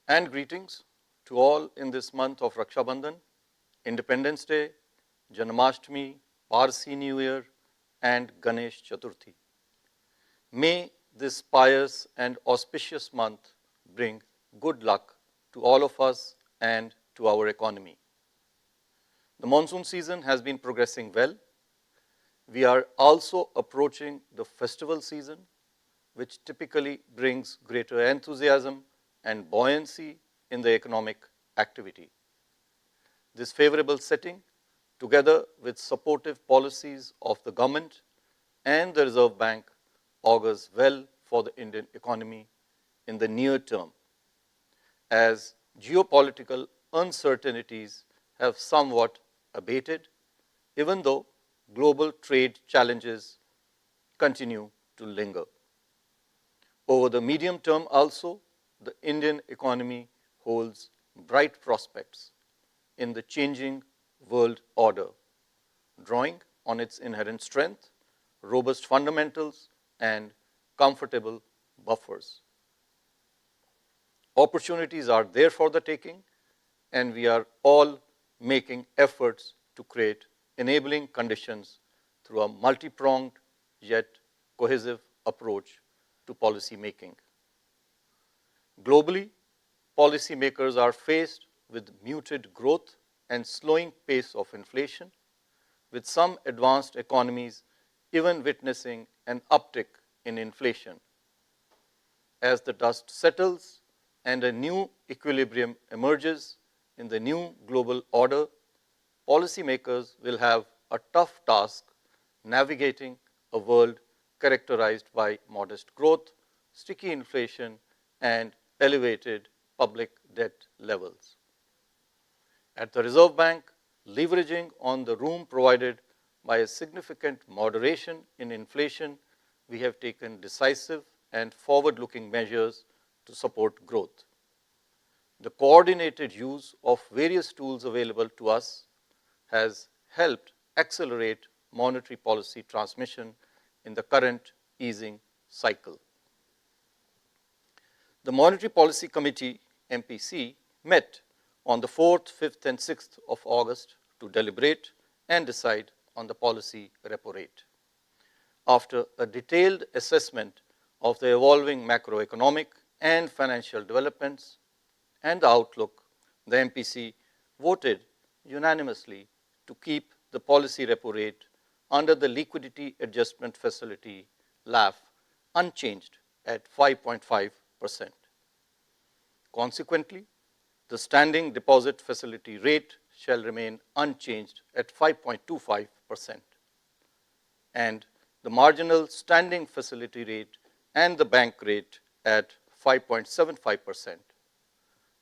and greetings to all in this month of Raksha Bandhan, Independence Day, Janmashtami, Parsi New Year, and Ganesh Chaturthi. May this pious and auspicious month bring good luck to all of us and to our economy. The monsoon season has been progressing well. We are also approaching the festival season, which typically brings greater enthusiasm and buoyancy in the economic activity. This favorable setting, together with supportive policies of the government and the Reserve Bank, augurs well for the Indian economy in the near term, as geopolitical uncertainties have somewhat abated, even though global trade challenges continue to linger. Over the medium term also, the Indian economy holds bright prospects in the changing world order, drawing on its inherent strength, robust fundamentals, and comfortable buffers. Opportunities are there for the taking, and we are all making efforts to create enabling conditions through a multi-pronged yet cohesive approach to policy making. Globally, policymakers are faced with muted growth and slowing pace of inflation, with some advanced economies even witnessing an uptick in inflation. As the dust settles and a new equilibrium emerges in the new global order, policymakers will have a tough task navigating a world characterized by modest growth, sticky inflation, and elevated public debt levels. At the Reserve Bank, leveraging on the room provided by a significant moderation in inflation, we have taken decisive and forward-looking measures to support growth. The coordinated use of various tools available to us has helped accelerate monetary policy transmission in the current easing cycle. The Monetary Policy Committee, MPC, met on the 4th, 5th, and 6th of August to deliberate and decide on the policy repo rate. After a detailed assessment of the evolving macroeconomic and financial developments and the outlook, the MPC voted unanimously to keep the policy repo rate under the Liquidity Adjustment Facility, LAF, unchanged at 5.5%. Consequently, the standing deposit facility rate shall remain unchanged at 5.25%, and the marginal standing facility rate and the bank rate at 5.75%.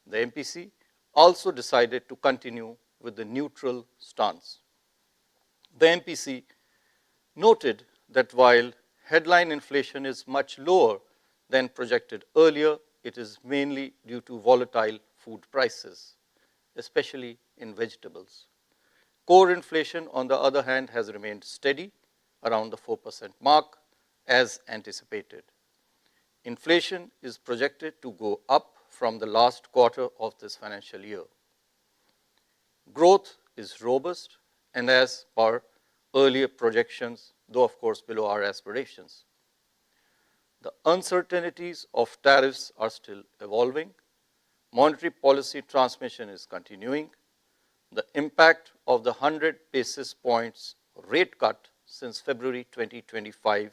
The MPC also decided to continue with the neutral stance. The MPC noted that while headline inflation is much lower than projected earlier, it is mainly due to volatile food prices, especially in vegetables. Core inflation, on the other hand, has remained steady around the 4% mark as anticipated. Inflation is projected to go up from the last quarter of this financial year. Growth is robust and as per earlier projections, though of course below our aspirations. The uncertainties of tariffs are still evolving. Monetary policy transmission is continuing. The impact of the 100 basis points rate cut since February 2025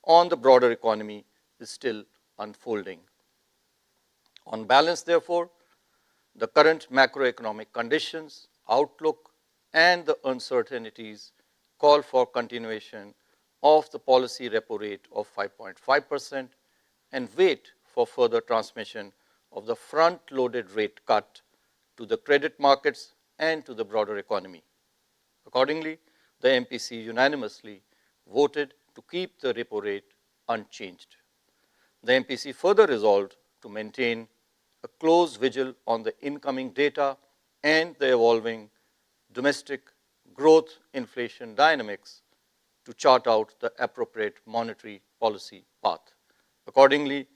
on the broader economy is still unfolding. On balance, therefore, the current macroeconomic conditions, outlook, and the uncertainties call for continuation of the policy repo rate of 5.5% and wait for further transmission of the front-loaded rate cut to the credit markets and to the broader economy. Accordingly, the MPC unanimously voted to keep the repo rate unchanged. The MPC further resolved to maintain a close vigil on the incoming data and the evolving domestic growth inflation dynamics to chart out the appropriate monetary policy path. Accordingly,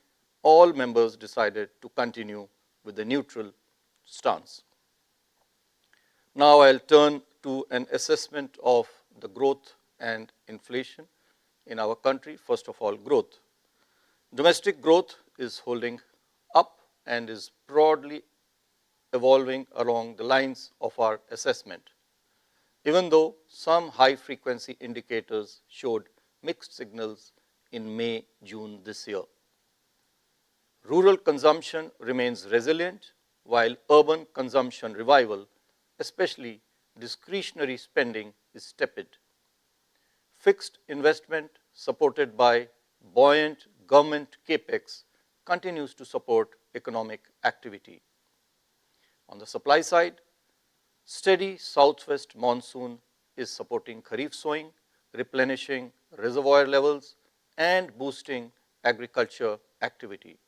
all members decided to continue with a neutral stance. Now I'll turn to an assessment of the growth and inflation in our country. First of all, growth. Domestic growth is holding up and is broadly evolving along the lines of our assessment, even though some high-frequency indicators showed mixed signals in May, June this year. Rural consumption remains resilient, while urban consumption revival, especially discretionary spending, is tepid. Fixed investment, supported by buoyant government capex, continues to support economic activity. On the supply side, steady southwest monsoon is supporting kharif sowing, replenishing reservoir levels, and boosting agriculture activity.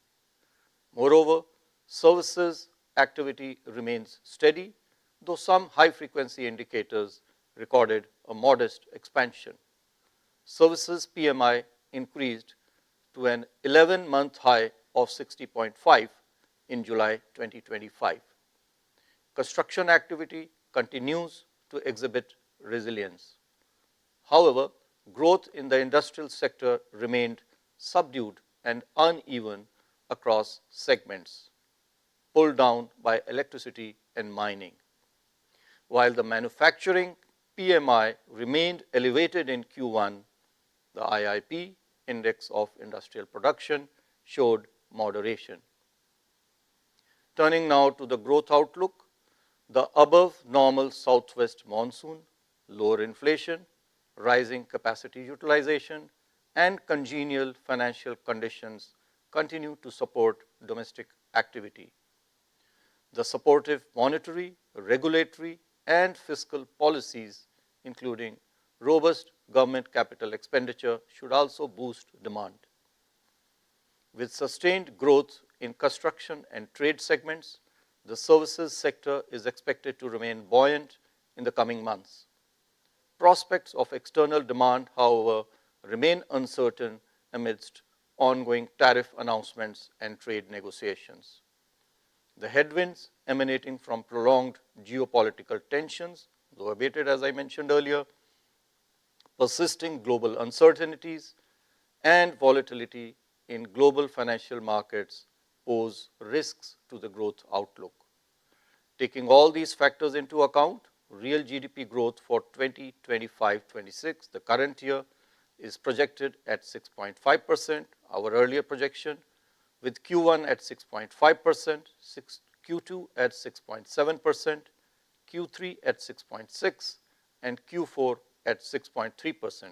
Moreover, services activity remains steady, though some high-frequency indicators recorded a modest expansion. Services PMI increased to an 11-month high of 60.5 in July 2025. Construction activity continues to exhibit resilience. However, growth in the industrial sector remained subdued and uneven across segments, pulled down by electricity and mining. While the manufacturing PMI remained elevated in Q1, the IIP, Index of Industrial Production, showed moderation. Turning now to the growth outlook, the above normal southwest monsoon, lower inflation, rising capacity utilization, and congenial financial conditions continue to support domestic activity. The supportive monetary, regulatory, and fiscal policies, including robust government capital expenditure, should also boost demand. With sustained growth in construction and trade segments, the services sector is expected to remain buoyant in the coming months. Prospects of external demand, however, remain uncertain amidst ongoing tariff announcements and trade negotiations. The headwinds emanating from prolonged geopolitical tensions, though abated as I mentioned earlier, persisting global uncertainties, and volatility in global financial markets pose risks to the growth outlook. Taking all these factors into account, real GDP growth for 2025-26, the current year, is projected at 6.5%, our earlier projection, with Q1 at 6.5%, Q2 at 6.7%, Q3 at 6.6%, and Q4 at 6.3%.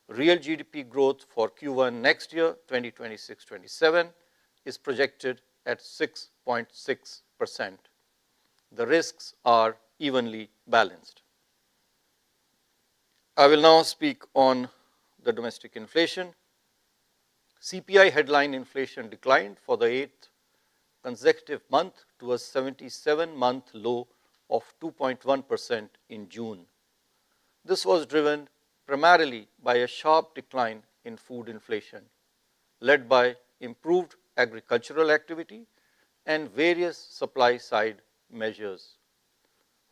Real GDP growth for Q1 next year, 2026-27, is projected at 6.6%. The risks are evenly balanced. I will now speak on the domestic inflation. CPI headline inflation declined for the 8th consecutive month to a 77-month low of 2.1% in June. This was driven primarily by a sharp decline in food inflation, led by improved agricultural activity and various supply-side measures.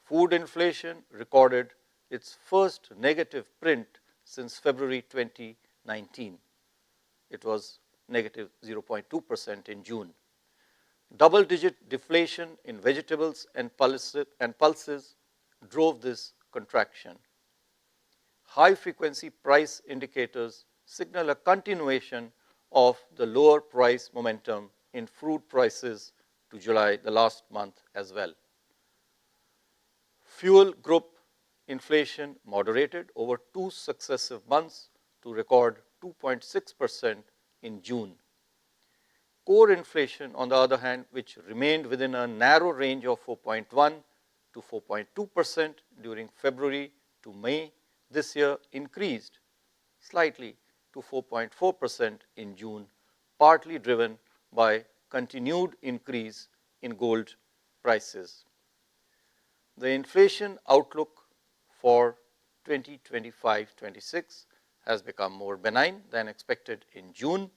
Food inflation recorded its first negative print since February 2019. It was negative 0.2% in June. Double-digit deflation in vegetables and pulses drove this contraction. High-frequency price indicators signal a continuation of the lower price momentum in fruit prices to July, the last month as well. Fuel group inflation moderated over 2 successive months to record 2.6% in June. Core inflation, on the other hand, which remained within a narrow range of 4.1 to 4.2% during February to May this year, increased slightly to 4.4% in June, partly driven by continued increase in gold prices. The inflation outlook for 2025-26 has become more benign than expected in June.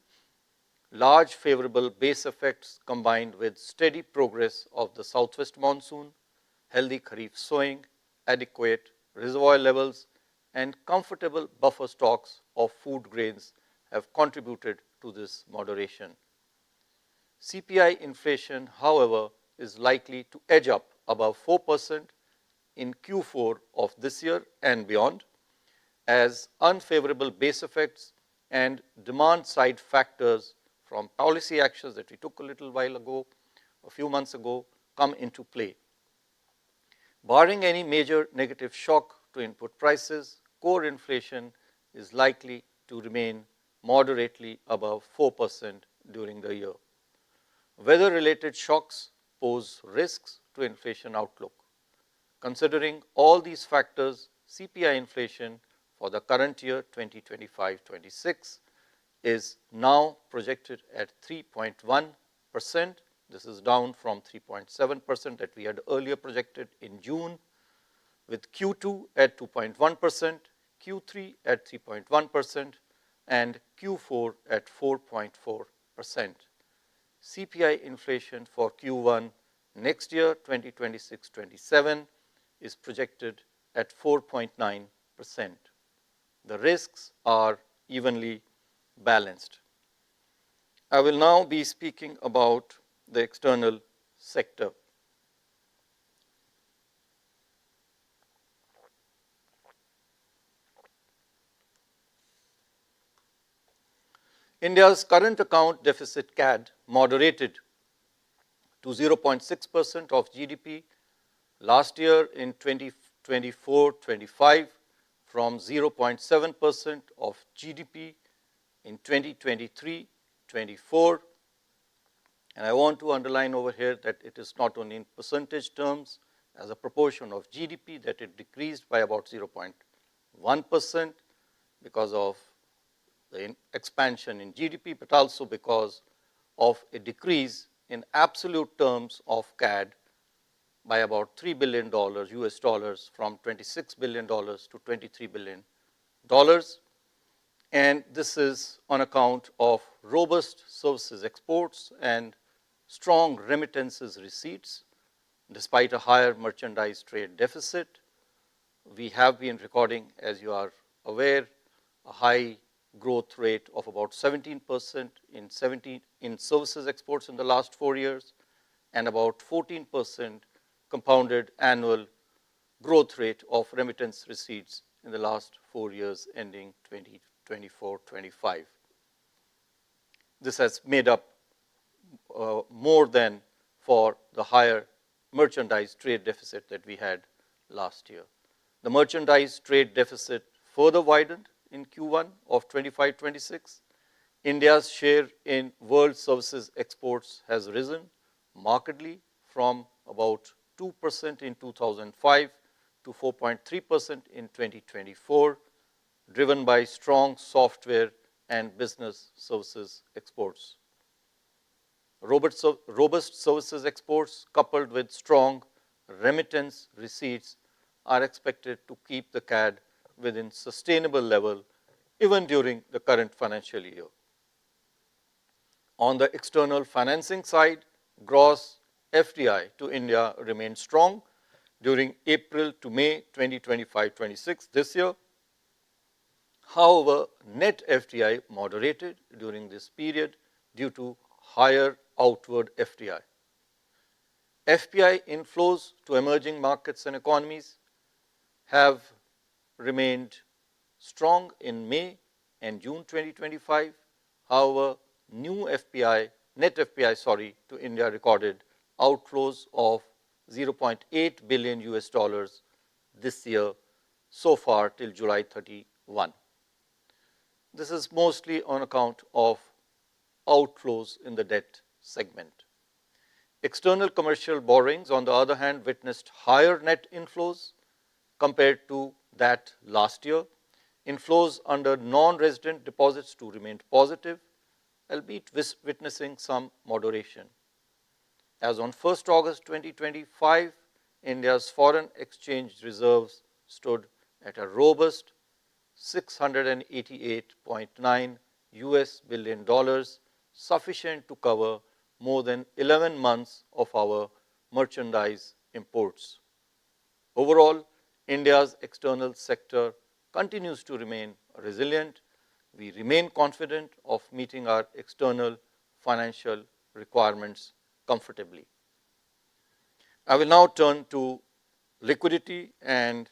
large favorable base effects combined with steady progress of the southwest monsoon, healthy kharif sowing, adequate reservoir levels, and comfortable buffer stocks of food grains have contributed to this moderation. CPI inflation, however, is likely to edge up above 4% in Q4 of this year and beyond, as unfavorable base effects and demand side factors from policy actions that we took a little while ago, a few months ago, come into play. Barring any major negative shock to input prices, core inflation is likely to remain moderately above 4% during the year. Weather-related shocks pose risks to inflation outlook. Considering all these factors, CPI inflation for the current year 2025-26 is now projected at 3.1%. This is down from 3.7% that we had earlier projected in June, with Q2 at 2.1%, Q3 at 3.1%, and Q4 at 4.4%. CPI inflation for Q1 next year, 2026-27, is projected at 4.9%. The risks are evenly balanced. I will now be speaking about the external sector. India's current account deficit CAD moderated to 0.6% of GDP last year in 2024-25 from 0.7% of GDP in 2023-24. And I want to underline over here that it is not only in percentage terms as a proportion of GDP that it decreased by about 0.1% because of the expansion in GDP, but also because of a decrease in absolute terms of CAD by about $3 billion US dollars from $26 billion to $23 billion. And this is on account of robust services exports and strong remittances receipts. Despite a higher merchandise trade deficit, we have been recording, as you are aware, a high growth rate of about 17% in services exports in the last 4 years, and about 14% compounded annual growth rate of remittance receipts in the last 4 years ending 2024-25. This has made up more than for the higher merchandise trade deficit that we had last year. The merchandise trade deficit further widened in Q1 of 25-26. India's share in world services exports has risen markedly from about 2% in 2005 to 4.3% in 2024, driven by strong software and business services exports. Robust services exports coupled with strong remittance receipts are expected to keep the CAD within sustainable level even during the current financial year. On the external financing side, gross FDI to India remained strong during April to May 2025-26 this year. However, net FDI moderated during this period due to higher outward FDI. FPI inflows to emerging markets and economies have remained strong in May and June 2025. However, net FPI to India recorded outflows of 0.8 billion US dollars this year so far till July 31. This is mostly on account of outflows in the debt segment. External commercial borrowings, on the other hand, witnessed higher net inflows compared to that last year. Inflows under non-resident deposits too remained positive, albeit witnessing some moderation. As on 1st August 2025, India's foreign exchange reserves stood at a robust $688.9 US billion, sufficient to cover more than 11 months of our merchandise imports. Overall, India's external sector continues to remain resilient. We remain confident of meeting our external financial requirements comfortably. I will now turn to liquidity and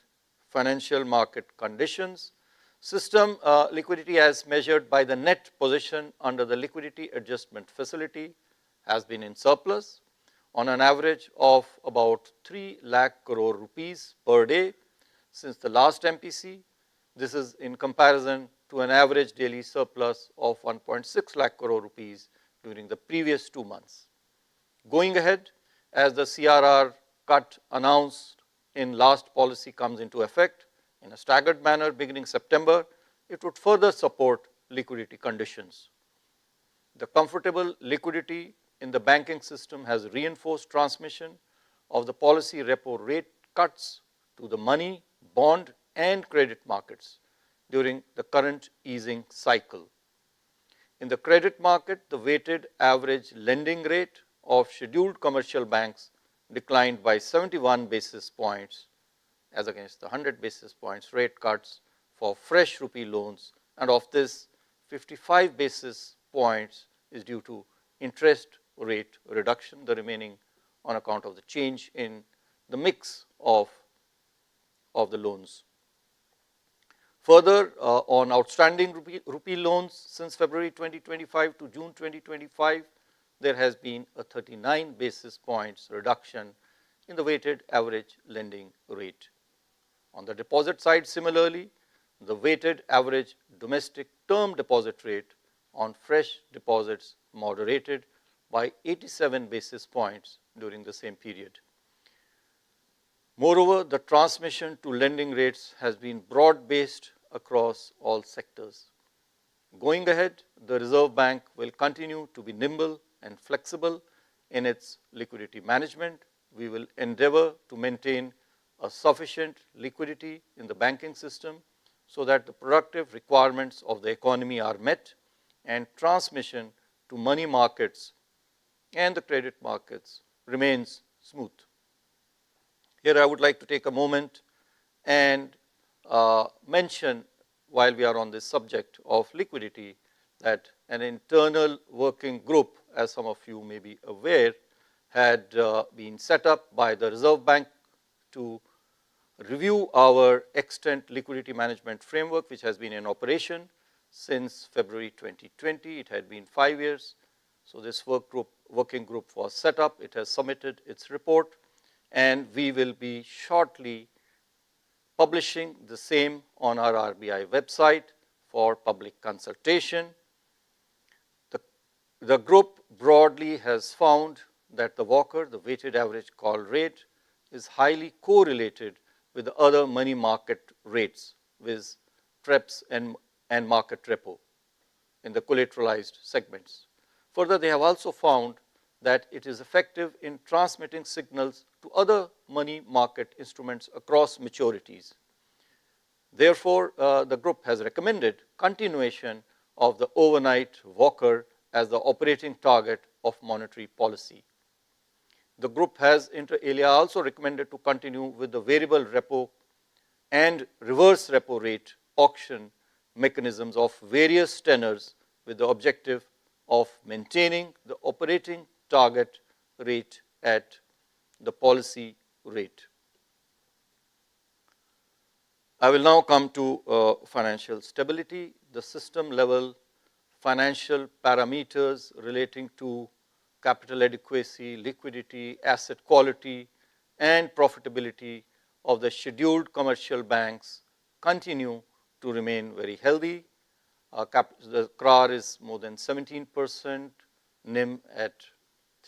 financial market conditions. System liquidity as measured by the net position under the liquidity adjustment facility has been in surplus on an average of about 3 lakh crore rupees per day since the last MPC. This is in comparison to an average daily surplus of 1.6 lakh crore rupees during the previous 2 months. Going ahead, as the CRR cut announced in last policy comes into effect in a staggered manner beginning September, it would further support liquidity conditions. The comfortable liquidity in the banking system has reinforced transmission of the policy repo rate cuts to the money, bond and credit markets during the current easing cycle. In the credit market, the weighted average lending rate of scheduled commercial banks declined by 71 basis points as against the 100 basis points rate cuts for fresh rupee loans, and of this 55 basis points is due to interest rate reduction, the remaining on account of the change in the mix of the loans. Further, on outstanding rupee loans since February 2025 to June 2025, there has been a 39 basis points reduction in the weighted average lending rate. On the deposit side, similarly, the weighted average domestic term deposit rate on fresh deposits moderated by 87 basis points during the same period. Moreover, the transmission to lending rates has been broad-based across all sectors. Going ahead, the Reserve Bank will continue to be nimble and flexible in its liquidity management. We will endeavor to maintain a sufficient liquidity in the banking system so that the productive requirements of the economy are met and transmission to money markets and the credit markets remains smooth. Here I would like to take a moment and mention, while we are on this subject of liquidity, that an internal working group, as some of you may be aware, had been set up by the Reserve Bank to review our extant liquidity management framework, which has been in operation since February 2020. It had been 5 years. So this working group was set up. It has submitted its report, and we will be shortly publishing the same on our RBI website for public consultation. The group broadly has found that the Walker, the weighted average call rate, is highly correlated with the other money market rates with TREPS and market repo in the collateralized segments. Further, they have also found that it is effective in transmitting signals to other money market instruments across maturities. Therefore, the group has recommended continuation of the overnight Walker as the operating target of monetary policy. The group has inter alia also recommended to continue with the variable repo and reverse repo rate auction mechanisms of various tenors with the objective of maintaining the operating target rate at the policy rate. I will now come to financial stability. The system level financial parameters relating to capital adequacy, liquidity, asset quality, and profitability of the scheduled commercial banks continue to remain very healthy. The CRAR is more than 17%, NIM at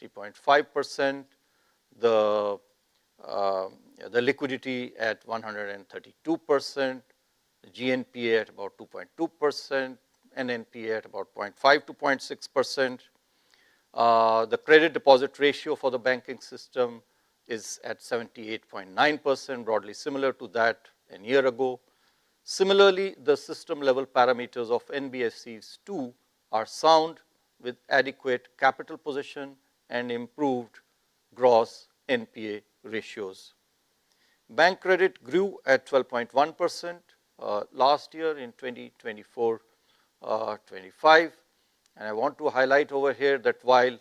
3.5%, the liquidity at 132%, GNPA at about 2.2%, NNPA at about 0.5 to 0.6%. The credit deposit ratio for the banking system is at 78.9%, broadly similar to that a year ago. Similarly, the system level parameters of NBFCs too are sound with adequate capital position and improved gross NPA ratios. Bank credit grew at 12.1% last year in 2024-25, and I want to highlight over here that while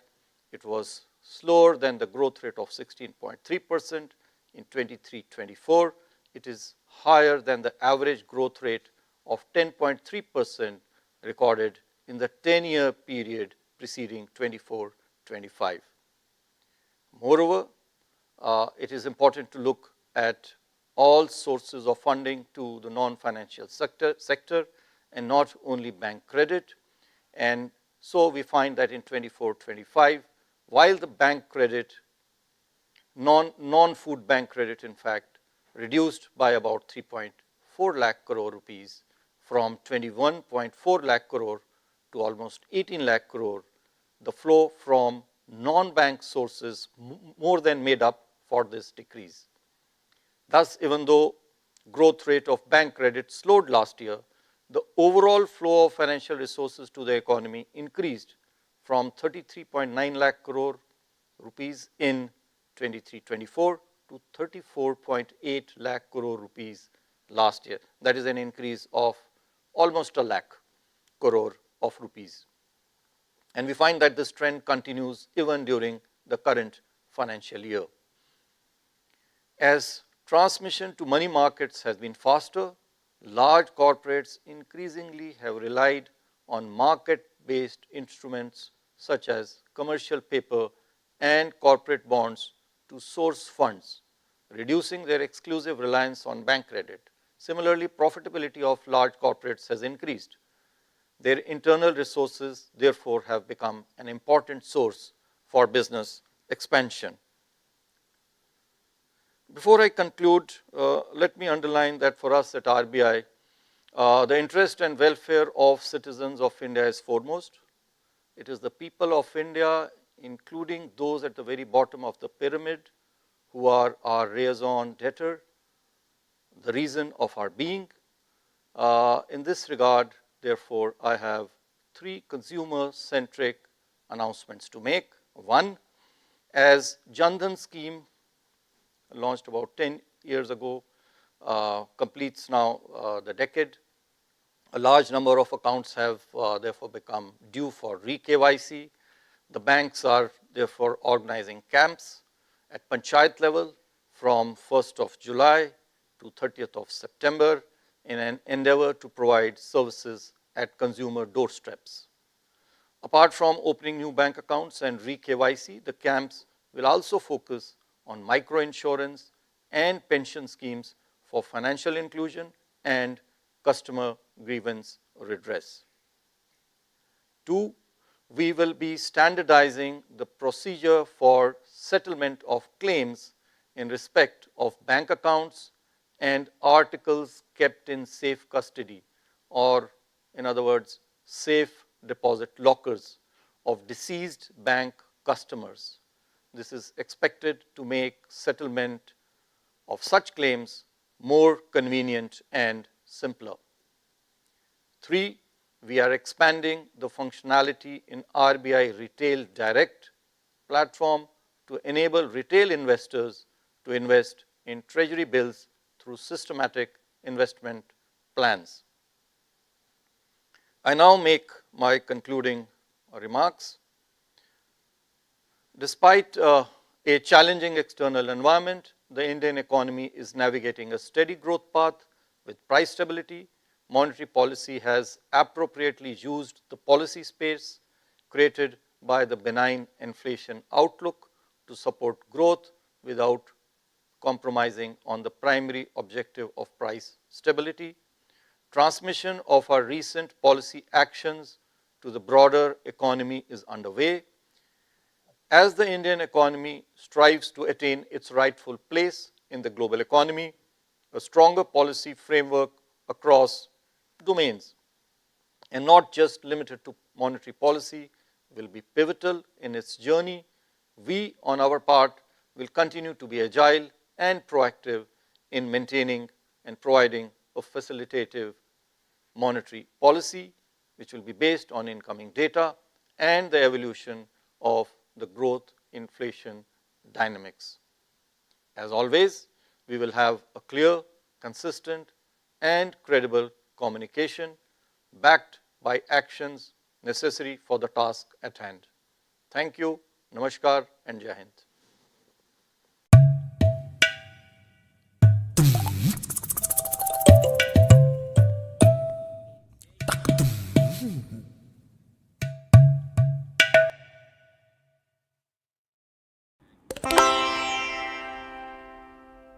it was slower than the growth rate of 16.3% in 23-24, it is higher than the average growth rate of 10.3% recorded in the 10-year period preceding 24-25. Moreover, it is important to look at all sources of funding to the non-financial sector and not only bank credit. And so we find that in 24-25, while the bank credit, non-food bank credit in fact, reduced by about 3.4 lakh crore rupees from 21.4 lakh crore to almost 18 lakh crore, the flow from non-bank sources more than made up for this decrease. Thus, even though growth rate of bank credit slowed last year, the overall flow of financial resources to the economy increased from 33.9 lakh crore rupees in 23-24 to 34.8 lakh crore rupees last year. That is an increase of almost a lakh crore of rupees. And we find that this trend continues even during the current financial year. As transmission to money markets has been faster, large corporates increasingly have relied on market-based instruments such as commercial paper and corporate bonds to source funds, reducing their exclusive reliance on bank credit. Similarly, profitability of large corporates has increased. Their internal resources, therefore, have become an important source for business expansion. Before I conclude, let me underline that for us at RBI, the interest and welfare of citizens of India is foremost. It is the people of India, including those at the very bottom of the pyramid, who are our raison d'etre, the reason of our being. In this regard, therefore, I have three consumer-centric announcements to make. One, as Jan Dhan scheme launched about 10 years ago, completes now the decade. A large number of accounts have therefore become due for re-KYC. The banks are therefore organizing camps at Panchayat level from 1st of July to 30th of September in an endeavor to provide services at consumer doorsteps. Apart from opening new bank accounts and re-KYC, the camps will also focus on micro-insurance and pension schemes for financial inclusion and customer grievance redress. Two, we will be standardizing the procedure for settlement of claims in respect of bank accounts and articles kept in safe custody, or in other words, safe deposit lockers of deceased bank customers. This is expected to make settlement of such claims more convenient and simpler. Three, we are expanding the functionality in RBI Retail Direct platform to enable retail investors to invest in treasury bills through systematic investment plans. I now make my concluding remarks. Despite a challenging external environment, the Indian economy is navigating a steady growth path with price stability. Monetary policy has appropriately used the policy space created by the benign inflation outlook to support growth without compromising on the primary objective of price stability. Transmission of our recent policy actions to the broader economy is underway. As the Indian economy strives to attain its rightful place in the global economy, a stronger policy framework across domains and not just limited to monetary policy will be pivotal in its journey. We, on our part, will continue to be agile and proactive in maintaining and providing a facilitative monetary policy, which will be based on incoming data and the evolution of the growth inflation dynamics. As always, we will have a clear, consistent and credible communication backed by actions necessary for the task at hand. Thank you, Namaskar and Jai Hind.